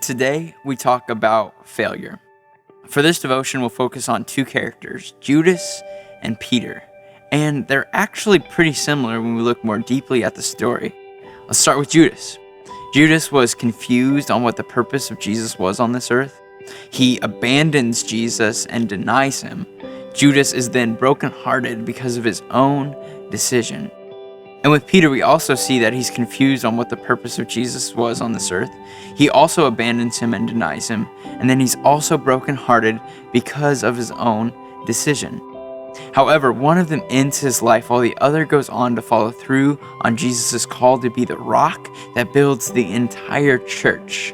Today, we talk about failure. For this devotion, we'll focus on two characters, Judas and Peter. And they're actually pretty similar when we look more deeply at the story. Let's start with Judas. Judas was confused on what the purpose of Jesus was on this earth. He abandons Jesus and denies him. Judas is then brokenhearted because of his own decision. And with Peter, we also see that he's confused on what the purpose of Jesus was on this earth. He also abandons him and denies him. And then he's also brokenhearted because of his own decision. However, one of them ends his life while the other goes on to follow through on Jesus' call to be the rock that builds the entire church.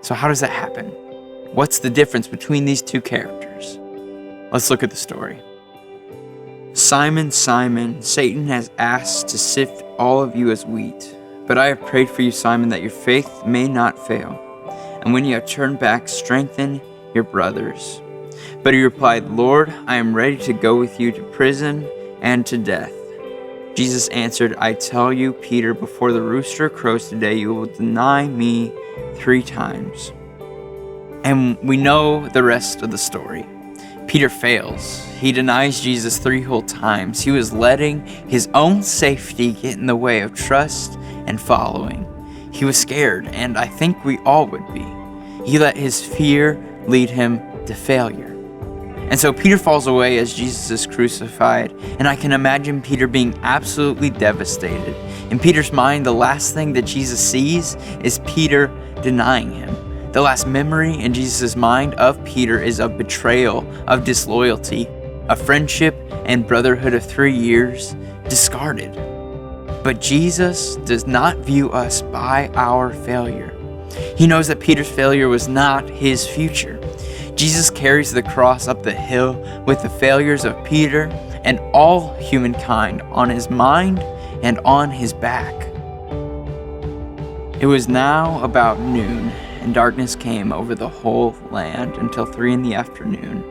So how does that happen? What's the difference between these two characters? Let's look at the story. Simon, Simon, Satan has asked to sift all of you as wheat. But I have prayed for you, Simon, that your faith may not fail. And when you have turned back, strengthen your brothers. But he replied, Lord, I am ready to go with you to prison and to death. Jesus answered, I tell you, Peter, before the rooster crows today, you will deny me 3 times. And we know the rest of the story. Peter fails. He denies Jesus 3 whole times. He was letting his own safety get in the way of trust and following. He was scared, and I think we all would be. He let his fear lead him to failure. And so Peter falls away as Jesus is crucified, and I can imagine Peter being absolutely devastated. In Peter's mind, the last thing that Jesus sees is Peter denying him. The last memory in Jesus' mind of Peter is of betrayal, of disloyalty, a friendship and brotherhood of 3 years discarded. But Jesus does not view us by our failure. He knows that Peter's failure was not his future. Jesus carries the cross up the hill with the failures of Peter and all humankind on his mind and on his back. It was now about noon, and darkness came over the whole land until 3 p.m.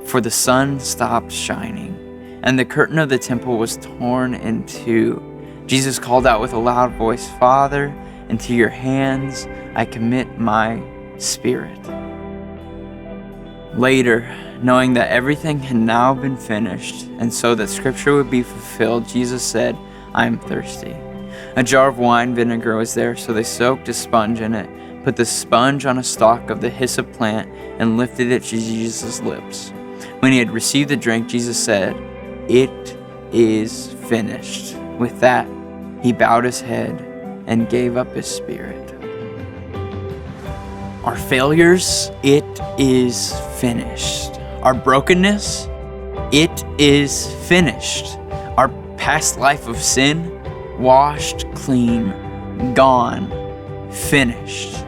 For the sun stopped shining, and the curtain of the temple was torn in two. Jesus called out with a loud voice, Father, into your hands I commit my spirit. Later, knowing that everything had now been finished, and so that scripture would be fulfilled, Jesus said, I am thirsty. A jar of wine vinegar was there, so they soaked a sponge in it, put the sponge on a stalk of the hyssop plant, and lifted it to Jesus' lips. When he had received the drink, Jesus said, It is finished. With that, he bowed his head and gave up his spirit. Our failures, it is finished. Our brokenness, it is finished. Our past life of sin, washed clean, gone, finished.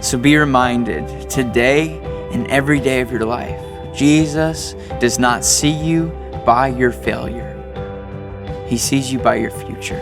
So be reminded today and every day of your life, Jesus does not see you by your failure. He sees you by your future.